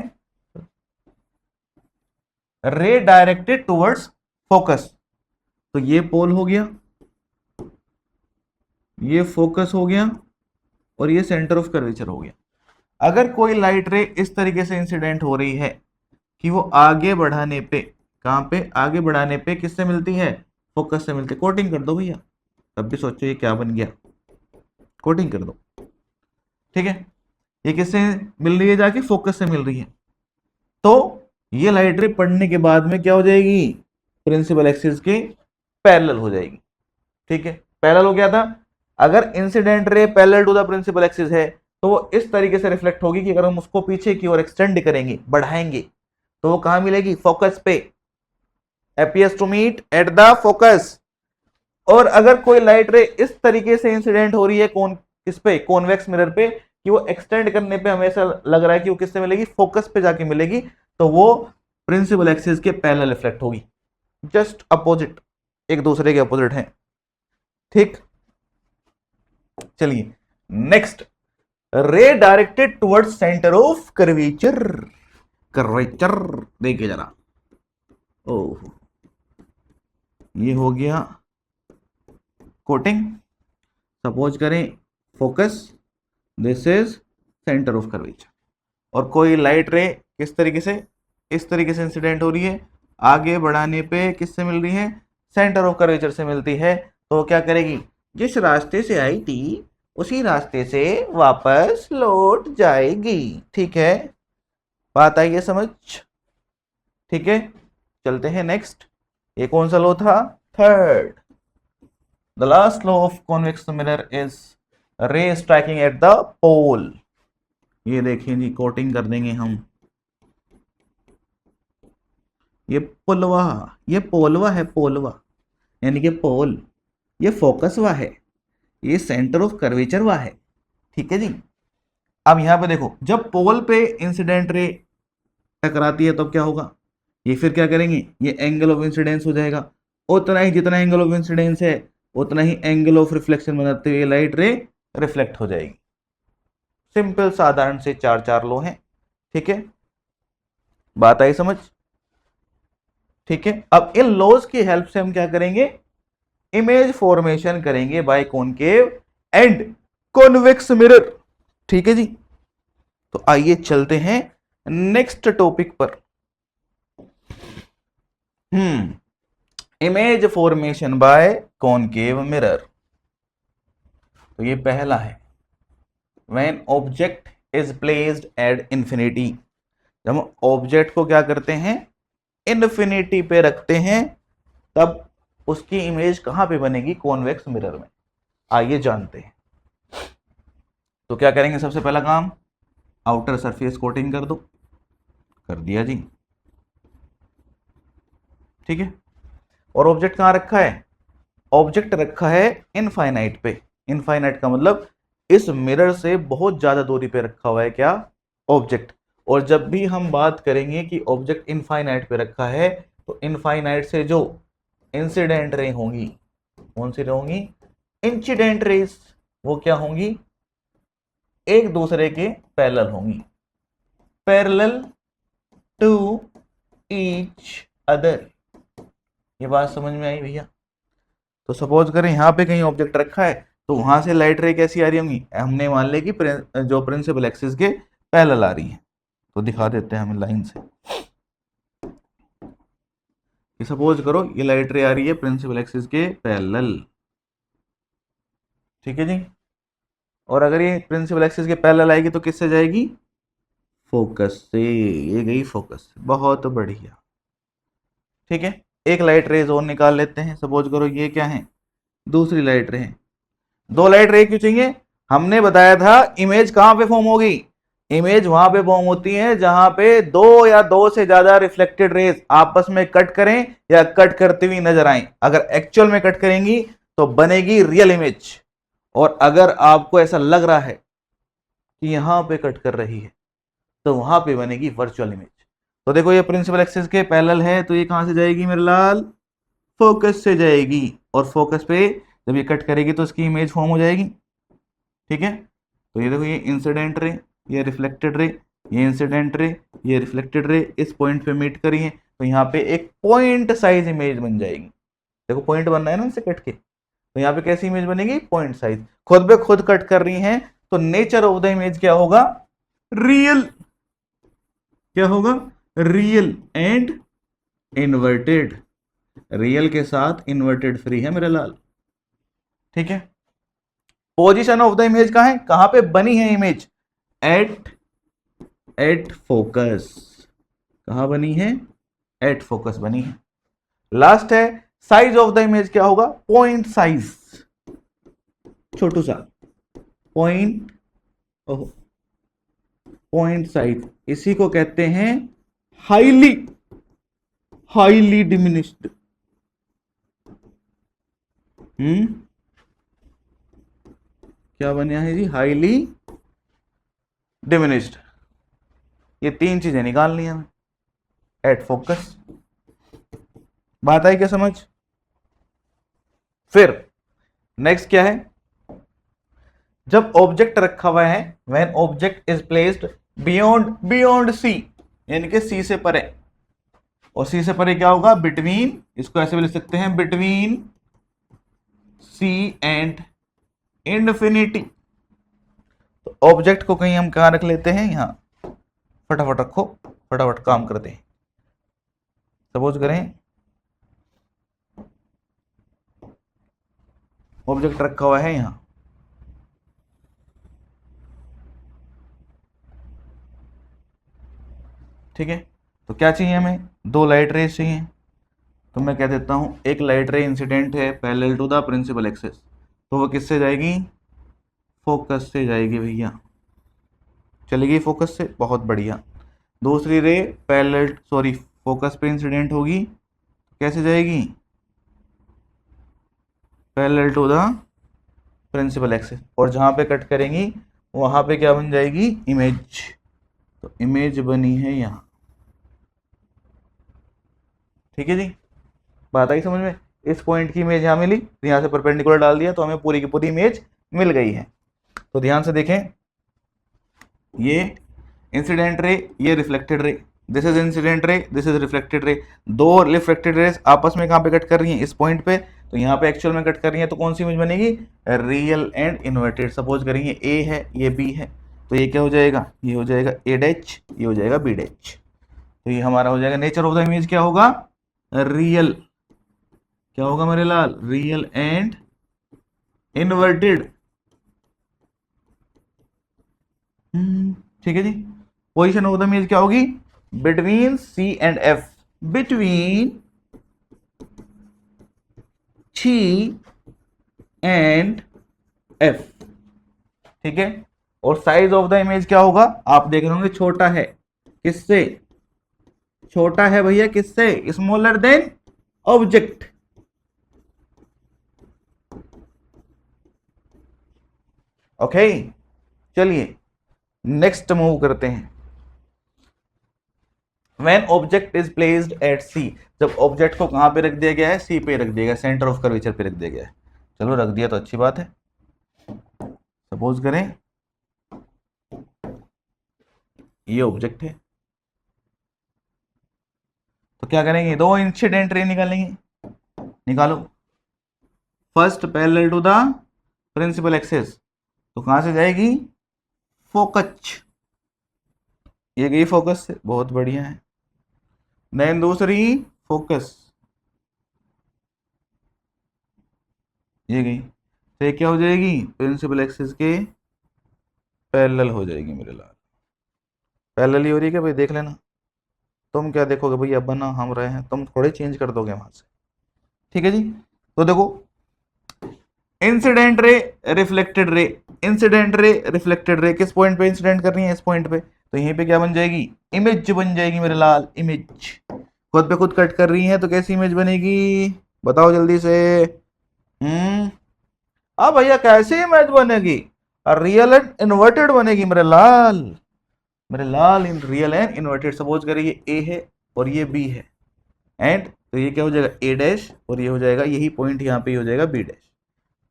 रे डायरेक्टेड टुवर्ड्स फोकस, तो ये पोल हो गया, ये फोकस हो गया, और ये सेंटर ऑफ कर्वेचर हो गया। अगर कोई लाइट रे इस तरीके से इंसिडेंट हो रही है कि वो आगे बढ़ाने पे, कहां पे, आगे बढ़ाने पे किससे मिलती है, फोकस से मिलती है, कोटिंग कर दो भैया, तब भी सोचो ये क्या बन गया, कोटिंग कर दो, ठीक है। ये किससे मिल रही है, जाके फोकस से मिल रही है, तो ये लाइट रे पढ़ने के बाद में क्या हो जाएगी, प्रिंसिपल एक्सिस के पैरेलल हो जाएगी, ठीक है। पैरेलल हो गया था, अगर incident ray parallel to the principal axis है तो वो इस तरीके से रिफ्लेक्ट होगी कि अगर हम उसको पीछे की ओर एक्सटेंड करेंगे, बढ़ाएंगे, तो वो कहां मिलेगी, फोकस पे, appears to meet at the focus. और अगर कोई लाइट रे इस तरीके से इंसिडेंट हो रही है किस पे, कॉन्वेक्स मिरर पे, कि वो एक्सटेंड करने पे हमें ऐसा लग रहा है कि वो किससे मिलेगी, फोकस पे जाके मिलेगी, तो वो प्रिंसिपल एक्सिस के पैरेलल रिफ्लेक्ट होगी, जस्ट अपोजिट, एक दूसरे के अपोजिट हैं, ठीक। चलिए नेक्स्ट, रे directed towards centre of curvature. Curvature देखिए जरा, ओह ये हो गया कोटिंग। सपोज करें focus, this is centre of curvature, और कोई लाइट रे किस तरीके से, इस तरीके से इंसिडेंट हो रही है, आगे बढ़ाने पे किससे मिल रही है, सेंटर ऑफ कर्वेचर से मिलती है। तो क्या करेगी, जिस रास्ते से आई थी उसी रास्ते से वापस लौट जाएगी। ठीक है, बात आई है समझ? ठीक है, चलते हैं नेक्स्ट। ये कौन सा लॉ था, third. The last law of convex mirror is रे स्ट्राइकिंग एट द पोल। ये देखिए जी, कोटिंग कर देंगे हम। ये पोलवा, ये पोलवा है, पोलवा यानी कि पोल। ये फोकस वा है, ये सेंटर ऑफ कर्वेचर वा है। ठीक है जी। अब यहां पे देखो, जब पोल पे इंसिडेंट रे टकराती है तब क्या होगा, ये फिर क्या करेंगे, ये एंगल ऑफ इंसिडेंस हो जाएगा। उतना ही जितना एंगल ऑफ इंसिडेंस है उतना ही एंगल ऑफ रिफ्लेक्शन बनाते हुए लाइट रे रिफ्लेक्ट हो जाएगी। सिंपल साधारण से चार चार लो हैं। ठीक है, बात आई समझ? ठीक है, अब इन लॉज की हेल्प से हम क्या करेंगे, इमेज फॉर्मेशन करेंगे by concave and convex mirror. ठीक है जी, तो आइए चलते हैं नेक्स्ट टॉपिक पर। Image formation by concave mirror. तो ये पहला है, when object is placed at infinity. जब हम ऑब्जेक्ट को क्या करते हैं, इन्फिनिटी पे रखते हैं, तब उसकी इमेज कहां पे बनेगी, कॉन्वेक्स मिरर में। आइए जानते हैं। तो क्या करेंगे, सबसे पहला काम, आउटर सरफेस कोटिंग कर दो। कर दिया जी। ठीक है, और ऑब्जेक्ट कहां रखा है, ऑब्जेक्ट रखा है इनफाइनाइट पे। इनफाइनाइट का मतलब इस मिरर से बहुत ज्यादा दूरी पे रखा हुआ है क्या, ऑब्जेक्ट। और जब भी हम बात करेंगे कि ऑब्जेक्ट इनफाइनाइट पे रखा है, तो इनफाइनाइट से जो इंसिडेंट रे होंगी, कौन सी रे होंगी, इंसिडेंट रेस, वो क्या होंगी, एक दूसरे के पैरेलल होंगी, पैरेलल टू ईच अदर। ये बात समझ में आई भैया? तो सपोज करें यहां पे कहीं ऑब्जेक्ट रखा है, तो वहां से लाइट रे कैसी आ रही होंगी, हमने मान लिया कि जो प्रिंसिपल एक्सिस के पैरेलल आ रही है। तो दिखा देते हैं हम लाइन से, कि सपोज करो ये लाइट रे आ रही है प्रिंसिपल एक्सिस के पैरेलल। ठीक है जी, और अगर ये प्रिंसिपल एक्सिस के पैरेलल आएगी तो किससे जाएगी, फोकस से। ये गई फोकस, बहुत बढ़िया। ठीक है, एक लाइट रेज और निकाल लेते हैं। सपोज करो ये क्या है, दूसरी लाइट रे है। दो लाइट रे क्यों चाहिए, हमने बताया था इमेज कहां पे फॉर्म होगी, इमेज वहां पे फॉर्म होती है जहां पे दो या दो से ज्यादा रिफ्लेक्टेड रेज आपस में कट करें या कट करती हुई नजर आए। अगर एक्चुअल में कट करेंगी तो बनेगी रियल इमेज, और अगर आपको ऐसा लग रहा है कि यहां पे कट कर रही है तो वहां पे बनेगी वर्चुअल इमेज। तो देखो ये प्रिंसिपल एक्सिस के पैरेलल है, तो ये कहां से जाएगी मेरे लाल, फोकस से जाएगी, और फोकस पे जब ये कट करेगी तो इसकी इमेज फॉर्म हो जाएगी। ठीक है, तो ये देखो, ये इंसिडेंट रे, ये रिफ्लेक्टेड रे, ये इंसिडेंट रे, ये रिफ्लेक्टेड रे इस पॉइंट पे मीट करी है, तो यहाँ पे एक पॉइंट साइज इमेज बन जाएगी। देखो पॉइंट बन रहा है ना इसे कट के, तो यहाँ पे कैसी इमेज बनेगी, पॉइंट साइज। खुद पे खुद कट कर रही है, तो नेचर ऑफ द इमेज क्या होगा, रियल। क्या होगा, रियल एंड इन्वर्टेड। रियल के साथ इन्वर्टेड फ्री है मेरे लाल। ठीक है, पोजीशन ऑफ द इमेज कहां है, कहां पे बनी है इमेज, एट फोकस। कहां बनी है, एट फोकस बनी है। लास्ट है, साइज ऑफ द इमेज क्या होगा, पॉइंट साइज, छोटू सा पॉइंट, पॉइंट साइज, इसी को कहते हैं हाईली हाईली डिमिनिश्ड। क्या बना है जी, हाईली डिमिनिश्ड। ये तीन चीजें निकालनी है हमें, एट फोकस। बात आई क्या समझ? फिर नेक्स्ट क्या है, जब ऑब्जेक्ट रखा हुआ है, when object is placed beyond C, यानी कि सी से परे, और सी से परे क्या होगा, बिटवीन, इसको ऐसे भी लिख सकते हैं, बिटवीन सी एंड इंफिनिटी। तो ऑब्जेक्ट को कहीं हम कहां रख लेते हैं, यहां, फटाफट रखो, फटाफट काम करते हैं। सपोज करें ऑब्जेक्ट रखा हुआ है यहां, ठीक है, तो क्या चाहिए हमें, दो लाइट रेज चाहिए। तो मैं कह देता हूं एक लाइट रे इंसिडेंट है parallel to the principal axis, तो वो किससे जाएगी, फोकस से जाएगी भैया, चलेगी फोकस से, बहुत बढ़िया। दूसरी रे पैरेलल, सॉरी, फोकस पे इंसिडेंट होगी, कैसे जाएगी, parallel to the principal axis, और जहां पे कट करेंगी वहां पे क्या बन जाएगी, इमेज। तो इमेज बनी है यहां, ठीक है जी, बात आई समझ में। इस पॉइंट की इमेज यहां मिली, तो यहां से परपेंडिकुलर डाल दिया तो हमें पूरी की पूरी इमेज मिल गई है। तो ध्यान से देखें, ये इंसिडेंट रे, ये reflected ray, this is incident रे, दिस इज रिफ्लेक्टेड रे। दो रिफ्लेक्टेड रेस आपस में कहां पे कट कर रही हैं, इस पॉइंट पे, तो यहाँ पे एक्चुअल में कट कर रही है, तो कौन सी इमेज बनेगी, रियल एंड इन्वर्टेड। सपोज करेंगे ए है, ये बी है, तो ये क्या हो जाएगा, ये हो जाएगा ए डैच, ये हो जाएगा बी डैच। तो ये हमारा हो जाएगा, नेचर ऑफ द इमेज क्या होगा, रियल, क्या होगा मेरे लाल, रियल एंड इन्वर्टेड। ठीक है जी। पोजीशन ऑफ द इमेज क्या होगी, between C and F, between C and F, ठीक है। और साइज ऑफ द इमेज क्या होगा, आप देख रहे होंगे छोटा है, किससे, छोटा है भैया किससे, स्मॉलर देन ऑब्जेक्ट। ओके, चलिए नेक्स्ट मूव करते हैं। When object is placed at C, जब ऑब्जेक्ट को कहां पे रख दिया गया है, सी पे रख दिया गया, सेंटर ऑफ कर्वेचर पे रख दिया गया है। चलो रख दिया तो अच्छी बात है। सपोज करें ये ऑब्जेक्ट है, तो क्या करेंगे, दो इंसिडेंट रे निकालेंगे, निकालो। First parallel to the principal axis, तो कहां से जाएगी, फोकस, ये गई फोकस से, बहुत बढ़िया है। देन दूसरी फोकस, ये गई, तो ये क्या हो जाएगी, प्रिंसिपल एक्सिस के पैरेलल हो जाएगी मेरे लाल। पैरेलल ही हो रही है क्या भाई, देख लेना। तुम क्या देखोगे भैया, बना हम रहे हैं, तुम थोड़े चेंज कर दोगे वहां से, ठीक है जी। तो देखो इंसिडेंट रे, रिफ्लेक्टेड रे, इंसिडेंट रे, रिफ्लेक्टेड रे, किस पॉइंट पे इंसिडेंट कर रही है, इस पॉइंट पे, तो यहीं पे क्या बन जाएगी, इमेज बन जाएगी मेरे लाल, इमेज। खुद पे खुद कट कर रही है तो कैसी इमेज बनेगी, बताओ जल्दी से। अब भैया कैसी इमेज बनेगी, रियल एंड इन्वर्टेड बनेगी मेरे लाल, मेरे लाल, in real and inverted. Suppose करिए ये ए है और ये बी है, एंड तो ये क्या हो जाएगा, ए डैश, और ये हो जाएगा, यही पॉइंट यहाँ पे हो जाएगा बी डैश।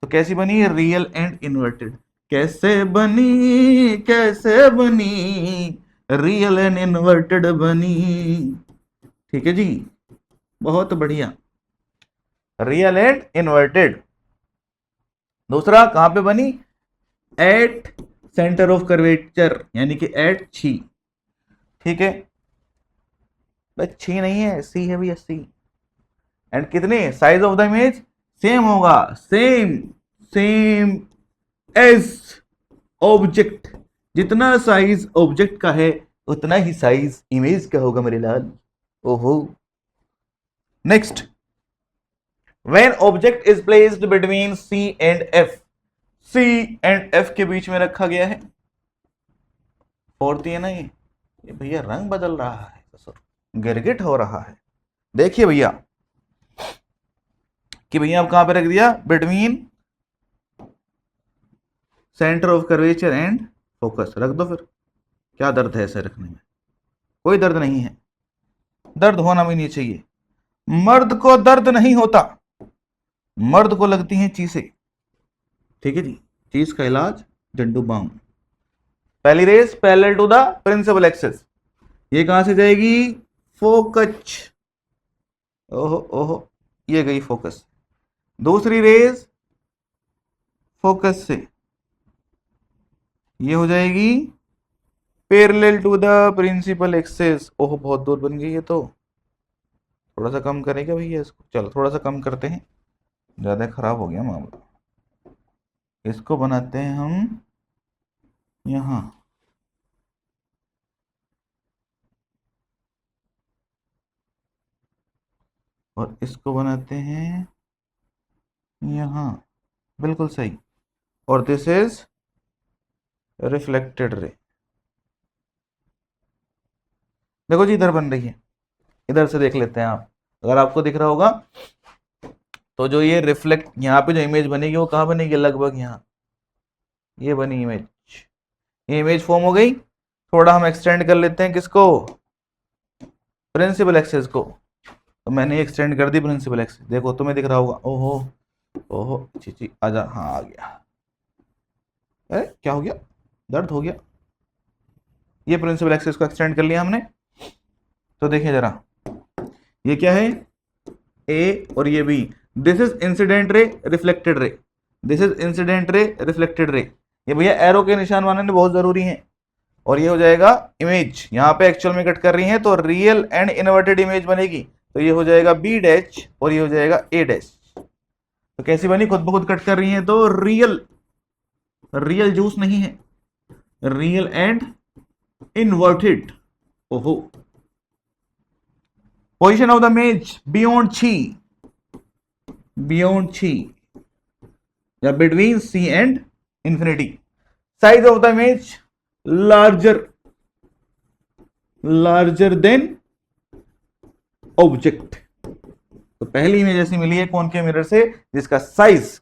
तो कैसी बनी, रियल एंड इन्वर्टेड। कैसे बनी, कैसे बनी, रियल एंड इन्वर्टेड बनी, ठीक है जी, बहुत बढ़िया, रियल एंड इन्वर्टेड। दूसरा कहां पे बनी, एट सेंटर ऑफ कर्वेचर, यानी कि एट सी, ठीक है, बस सी नहीं है, सी है भैया, सी। एंड कितने, size of the image same होगा, सेम सेम एज ऑब्जेक्ट, जितना साइज ऑब्जेक्ट का है उतना ही साइज इमेज का होगा मेरे लाल। ओहो, next, when object is placed between C and F, C and F के बीच में रखा गया है, फोर्थ है ना ये भैया रंग बदल रहा है, गिरगिट हो रहा है। देखिए भैया कि भैया अब कहां पे रख दिया, between centre of curvature and focus, रख दो फिर, क्या दर्द है ऐसे रखने में, कोई दर्द नहीं है, दर्द होना भी नहीं चाहिए, मर्द को दर्द नहीं होता, मर्द को लगती हैं चीजें, ठीक है जी, चीज का इलाज झंडू बाम। पहली rays parallel to the principal axis, ये कहां से जाएगी, फोकस, ओहो ओहो, ये गई फोकस। दूसरी रेस फोकस से ये हो जाएगी parallel to the principal axis. ओहो बहुत दूर बन गई है, तो थोड़ा सा कम करेंगे भैया इसको, चलो थोड़ा सा कम करते हैं, ज़्यादा खराब हो गया मामला। इसको बनाते हैं हम यहाँ, और इसको बनाते हैं यहाँ, बिल्कुल सही। और दिस इज रिफ्लेक्टेड रे। देखो जी इधर बन रही है, इधर से देख लेते हैं आप, अगर आपको दिख रहा होगा तो जो ये रिफ्लेक्ट यहाँ पे जो इमेज बनेगी वो कहाँ बनेगी, लगभग यहाँ, ये बनी इमेज, ये इमेज फॉर्म हो गई। थोड़ा हम एक्सटेंड कर लेते हैं किसको, प्रिंसिपल एक्सिस को, तो मैंने एक्सटेंड कर दी प्रिंसिपल एक्सिस, देखो तुम्हें दिख रहा होगा, ओहो ओहो ची आजा, हाँ आ गया। अरे क्या हो गया, दर्द हो गया। ये प्रिंसिपल एक्सिस को एक्सटेंड कर लिया हमने, तो देखिए जरा, ये क्या है, ए और ये B, this is incident ray reflected ray, this is incident ray reflected ray, ये भैया एरो के निशान बनाने बहुत जरूरी है। और ये हो जाएगा इमेज, यहाँ पे एक्चुअल में कट कर रही है तो रियल एंड इन्वर्टेड इमेज बनेगी, तो ये हो जाएगा बी डैश और ये हो जाएगा ए डैश। तो कैसी बनी, खुद ब खुद कट कर रही है तो रियल, रियल जूस नहीं है, रियल एंड इन्वर्टेड। ओहो, position of the image beyond C, beyond C या between C and infinity. Size of the image larger, larger than object. तो पहली इमेज ऐसी मिली है कॉनकेव मिरर से जिसका साइज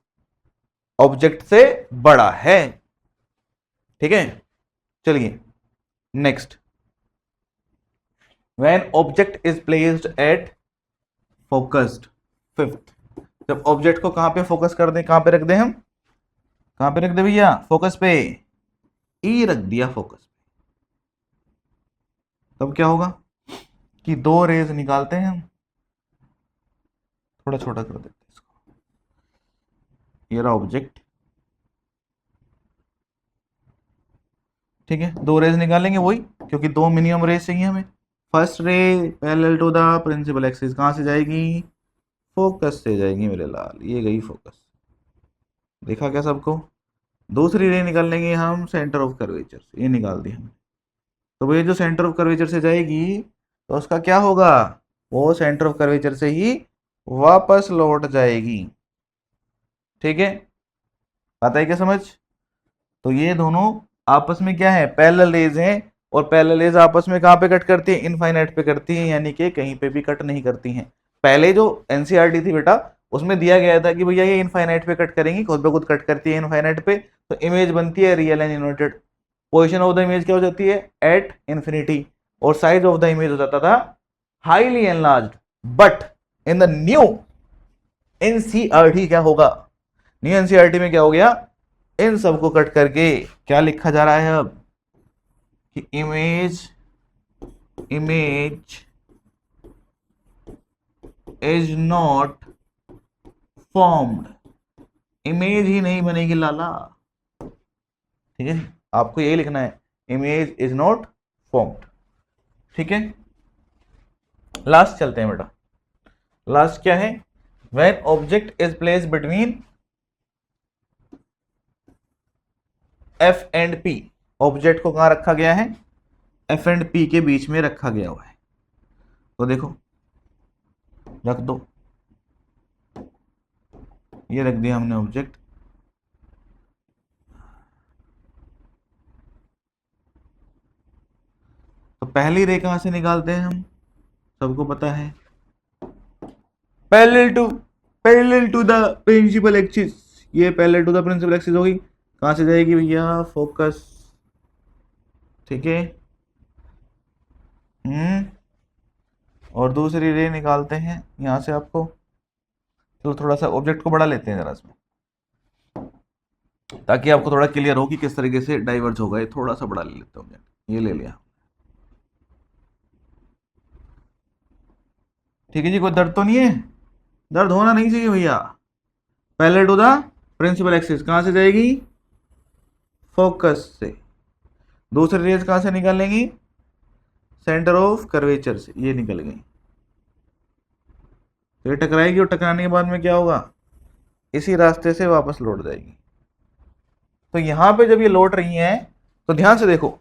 ऑब्जेक्ट से बड़ा है, ठीक है। चलिए next, when object is placed eight focused, fifth, जब ऑब्जेक्ट को कहां पे फोकस कर दें, कहां पे रख दें हम, कहां पे रख दे भैया, फोकस पे, ई रख दिया फोकस पे, तब क्या होगा कि दो रेज निकालते हैं हम, थोड़ा छोटा कर देते हैं इसको, ये रहा ऑब्जेक्ट, ठीक है, दो रेज निकालेंगे वही, क्योंकि दो मिनिमम रेज चाहिए हमें। First ray parallel to the principal axis कहां से जाएगी, फोकस से जाएगी मेरे लाल, ये गई फोकस, देखा क्या सबको। दूसरी रे निकाल लेंगे हम सेंटर ऑफ कर्वेचर से, ये निकाल दी हमने, तो भैया जो सेंटर ऑफ कर्वेचर से जाएगी तो उसका क्या होगा, वो सेंटर ऑफ कर्वेचर से ही वापस लौट जाएगी, ठीक है, आता है क्या समझ। तो ये दोनों आपस में क्या है, पैरेलल रेज हैं, और पैरेलल रेज आपस में कहाँ पे कट करती है, इनफाइनाइट पे करती है, यानी कि कहीं पे भी कट नहीं करती हैं। पहले जो एनसीईआरटी थी बेटा उसमें दिया गया था कि भैया ये इनफाइनाइट पे कट करेंगी, खुद ब खुद कट करती है इनफाइनाइट पे, तो इमेज बनती है real and inverted. Position of the image क्या हो जाती है, एट इन्फिनिटी, और साइज ऑफ द इमेज हो जाता था highly enlarged. But in the new NCERT क्या होगा, न्यू एनसीईआरटी में क्या हो गया, इन सबको कट करके क्या लिखा जा रहा है अब कि image, image is not formed, image ही नहीं बनेगी लाला, ठीक है, आपको यही लिखना है, इमेज इज नॉट फॉर्म्ड, ठीक है। लास्ट चलते हैं बेटा, लास्ट क्या है, when object is placed between F and P, object को कहां रखा गया है, एफ एंड पी के बीच में रखा गया हुआ है, तो देखो रख दो, ये रख दिया हमने ऑब्जेक्ट, तो पहली रे कहां से निकालते हैं हम, सबको पता है, parallel to the principal axis, ये parallel to the principal axis होगी, कहां से जाएगी भैया, फोकस, ठीक है। और दूसरी रे निकालते हैं यहां से आपको, चलो थोड़ा सा ऑब्जेक्ट को बढ़ा लेते हैं जरा इसमें, ताकि आपको थोड़ा क्लियर हो कि किस तरीके से डाइवर्ज होगा। ये थोड़ा सा बड़ा ले लेता हूँ, ये ले लिया। ठीक है जी, कोई दर्द तो नहीं है? दर्द होना नहीं चाहिए भैया। पहले टू द प्रिंसिपल एक्सिस कहां से जाएगी? फोकस से। दूसरी रेज कहां से निकलेंगी? सेंटर ऑफ कर्वेचर से, ये निकल गई। तो ये टकराएगी और टकराने के बाद में क्या होगा? इसी रास्ते से वापस लौट जाएगी। तो यहां पे जब ये लौट रही हैं तो ध्यान से देखो,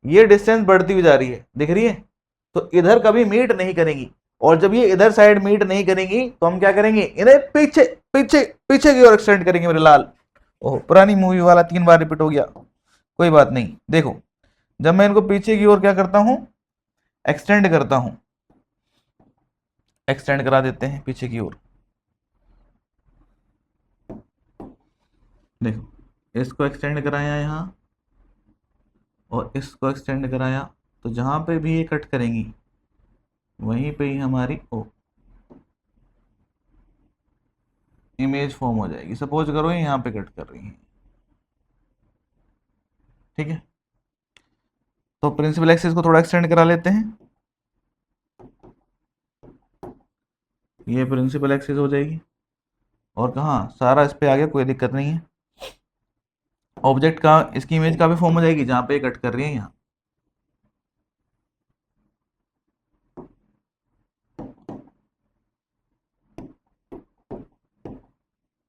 ये डिस्टेंस बढ़ती हुई जा रही है, दिख रही है? तो इधर कभी मीट नहीं करेंगी, और जब ये इधर साइड मीट नहीं करेंगी तो हम क्या करेंगे? इन्हें पीछे पीछे पीछे की ओर एक्सटेंड करेंगे मेरे लाल। ओह, पुरानी मूवी वाला 3 बार रिपीट हो गया, कोई बात नहीं। देखो, जब मैं इनको पीछे की ओर क्या करता हूं? एक्सटेंड करता हूं, एक्सटेंड करा देते हैं पीछे की ओर। देखो, इसको एक्सटेंड कराया यहां और इसको एक्सटेंड कराया, तो जहां पे भी ये कट करेंगी वहीं पे ही हमारी इमेज फॉर्म हो जाएगी। सपोज करो ये यहाँ पे कट कर रही है, ठीक है? तो प्रिंसिपल एक्सिस को थोड़ा एक्सटेंड करा लेते हैं, ये प्रिंसिपल एक्सिस हो जाएगी। और कहाँ सारा इस पे आ गया, कोई दिक्कत नहीं है। ऑब्जेक्ट का, इसकी इमेज का भी फॉर्म हो जाएगी जहां पे कट कर रही है यहाँ।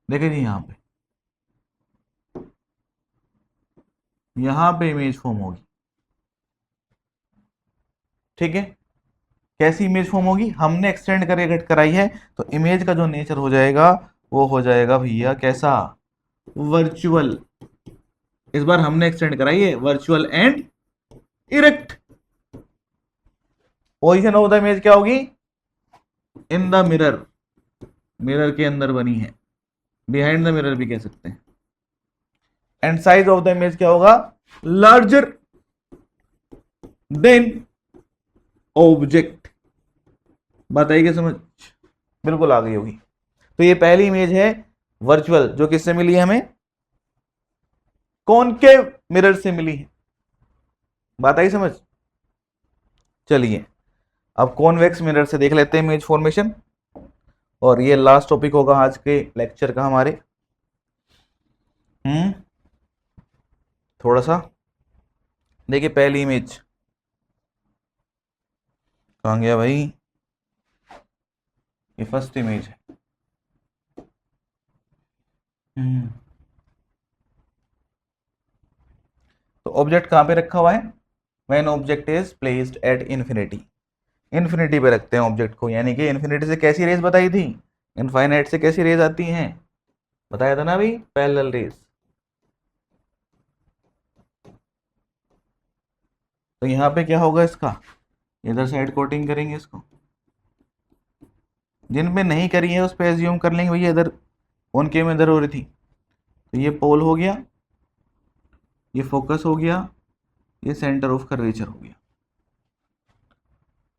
देखिए जी, यहाँ पे इमेज फॉर्म होगी, ठीक है? कैसी इमेज फॉर्म होगी? हमने एक्सटेंड करके कट कराई है, तो इमेज का जो नेचर हो जाएगा वो हो जाएगा भैया कैसा? वर्चुअल। इस बार हमने एक्सटेंड कराई है, virtual and erect. Position of the image क्या होगी? इन द मिरर, मिरर के अंदर बनी है, बिहाइंड द मिरर भी कह सकते हैं। And size of the image क्या होगा? Larger than object. बात आई क्या समझ? बिल्कुल आ गई होगी। तो ये पहली इमेज है वर्चुअल, जो किससे मिली है हमें? कॉनकेव मिरर से मिली है। बात आई समझ? चलिए, अब कॉन्वेक्स मिरर से देख लेते हैं इमेज फॉर्मेशन, और ये लास्ट टॉपिक होगा आज के लेक्चर का हमारे। थोड़ा सा देखिए, पहली इमेज कहां गया भाई? ये फर्स्ट इमेज है। तो ऑब्जेक्ट कहां पे रखा हुआ है? When object is placed at infinity, infinity पे रखते हैं ऑब्जेक्ट को, यानी कि इन्फिनिटी से कैसी रेज बताई थी? इनफाइनाइट से कैसी रेज आती हैं? बताया था ना भाई, पैरेलल रेज। तो यहाँ पे क्या होगा इसका? इधर साइड कोटिंग करेंगे इसको, जिन पे नहीं करी है उस पे एज्यूम कर लेंगे भैया इधर कॉनकेव में इधर हो रही थी। तो ये पोल हो गया, ये फोकस हो गया, ये सेंटर ऑफ कर्वेचर हो गया।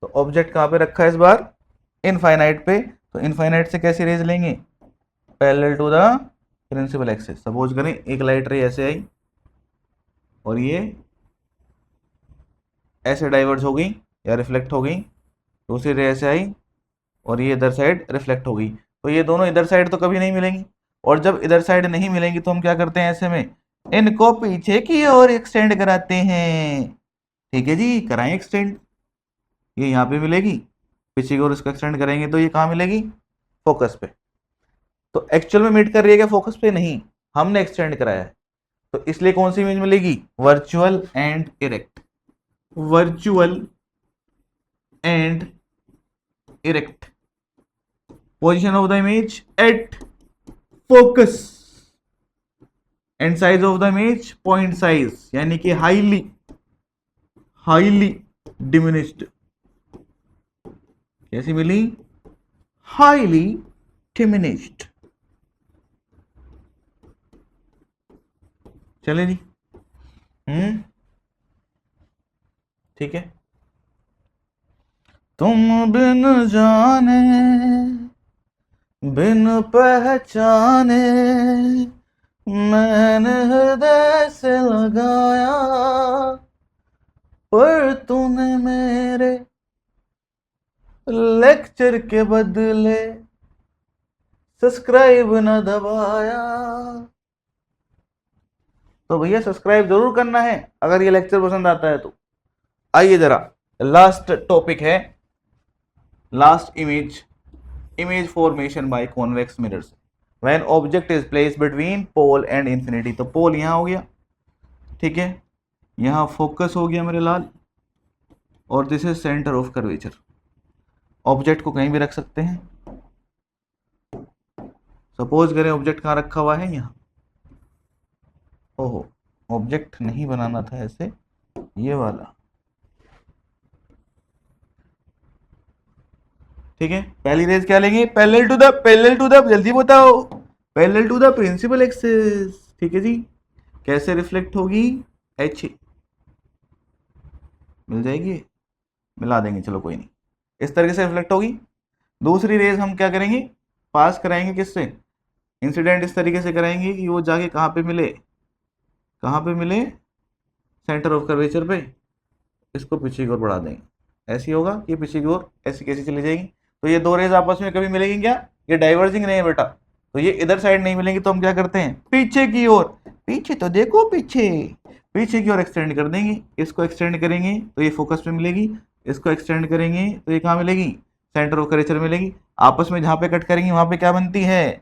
तो ऑब्जेक्ट कहाँ पे रखा है इस बार? इनफाइनाइट पे। तो इनफाइनाइट से कैसी रेज लेंगे? Parallel to the principal axis. Suppose करें एक लाइट रे ऐसे आई और ये ऐसे डाइवर्ज हो गई या रिफ्लेक्ट हो गई, दूसरी रे ऐसे आई और ये इधर साइड रिफ्लेक्ट हो गई। तो ये दोनों इधर साइड तो कभी नहीं मिलेंगी, और जब इधर साइड नहीं मिलेंगी तो हम क्या करते हैं ऐसे में? इनको पीछे की ओर एक्सटेंड कराते हैं। ठीक है जी, कराएं एक्सटेंड। ये यहाँ पे मिलेगी, पीछे की ओर इसको एक्सटेंड करेंगे तो ये कहाँ मिलेगी? फोकस पे। तो एक्चुअल में मीट कर रही है क्या फोकस पे? नहीं, हमने एक्सटेंड कराया है, तो इसलिए कौन सी इमेज मिलेगी? Virtual and erect. Virtual and erect. Position of the image at focus, and size of the image point size, यानी कि हाईली हाईली डिमिनिश्ड। कैसी मिली? Highly diminished. चले जी, ठीक है। तुम बिन जाने बिन पहचाने मैंने हृदय से लगाया पर तूने मेरे लेक्चर के बदले सब्सक्राइब न दबाया। तो भैया सब्सक्राइब जरूर करना है अगर ये लेक्चर पसंद आता है तो। आइए जरा लास्ट टॉपिक है, last image formation by convex mirrors when object is placed between pole and infinity. तो पोल यहां हो गया, ठीक है, यहां फोकस हो गया मेरे लाल, और this is centre of curvature. Object को कहीं भी रख सकते हैं। सपोज करें ऑब्जेक्ट कहाँ रखा हुआ है, यहाँ। ओहो, ऑब्जेक्ट नहीं बनाना था ऐसे, ये वाला, ठीक है। पहली रेज क्या लेंगे, पैरेलल टू द, जल्दी बताओ, parallel to the principal axis, ठीक है जी। कैसे रिफ्लेक्ट होगी, एच मिल जाएगी, मिला देंगे, चलो कोई नहीं, इस तरीके से रिफ्लेक्ट होगी। दूसरी रेज हम क्या करेंगे, पास कराएंगे किससे, इंसिडेंट इस तरीके से कराएंगे कि वो जाके कहाँ पे मिले, कहाँ पे मिले, सेंटर ऑफ कर्वेचर पे। इसको पीछे की ओर बढ़ा देंगे, ऐसी होगा कि पीछे की ओर ऐसी कैसी चली जाएगी। तो ये दो रेज आपस में कभी मिलेंगी क्या, ये डाइवर्जिंग नहीं है बेटा, तो ये इधर साइड नहीं मिलेंगी, तो हम क्या करते हैं, पीछे की ओर, पीछे तो देखो, पीछे की ओर एक्सटेंड कर देंगे। इसको एक्सटेंड करेंगे तो ये फोकस पे मिलेगी, इसको एक्सटेंड करेंगे तो ये कहाँ मिलेगी, सेंटर ऑफ कर्वेचर मिलेगी। आपस में जहाँ पे कट करेंगे वहां पे क्या बनती है,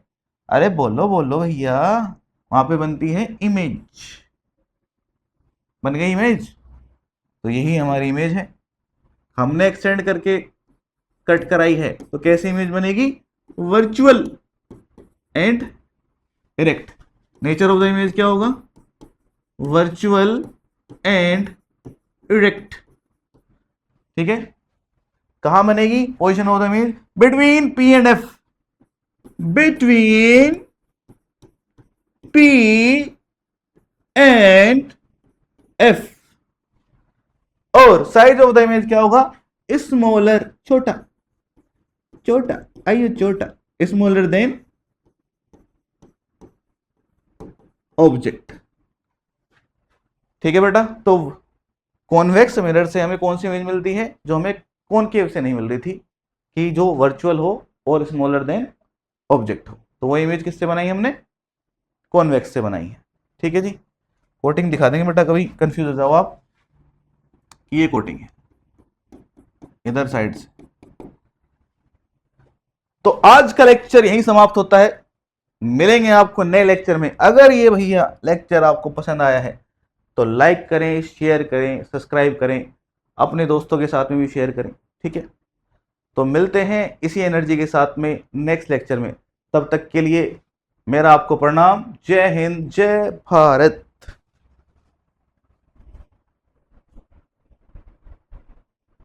अरे बोलो बोलो भैया, वहां पे बनती है इमेज, बन गई इमेज। तो यही हमारी इमेज है, हमने एक्सटेंड करके कट कराई है, तो कैसी इमेज बनेगी, virtual and erect. Nature of the image क्या होगा, वर्चुअल एंड इरेक्ट, ठीक है। कहां बनेगी, position of the image between P and F, between P and F. और साइज ऑफ द इमेज क्या होगा, स्मॉलर, छोटा, छोटा, आइए छोटा, स्मॉलर देन ऑब्जेक्ट, ठीक है बेटा। तो कॉन्वेक्स मिरर से हमें कौन सी इमेज मिलती है, जो हमें कॉनकेव से नहीं मिल रही थी, कि जो वर्चुअल हो और स्मॉलर देन ऑब्जेक्ट हो। तो वो इमेज किससे बनाई हमने, कॉन्वेक्स से बनाई है, ठीक है जी। कोटिंग दिखा देंगे बेटा, कभी कंफ्यूज हो जाओ आप, ये कोटिंग है इधर साइड से। तो आज का लेक्चर यहीं समाप्त होता है, मिलेंगे आपको नए लेक्चर में। अगर ये भैया लेक्चर आपको पसंद आया है तो लाइक करें, शेयर करें, सब्सक्राइब करें, अपने दोस्तों के साथ में भी शेयर करें, ठीक है। तो मिलते हैं इसी एनर्जी के साथ में नेक्स्ट लेक्चर में, तब तक के लिए मेरा आपको प्रणाम, जय हिंद, जय भारत।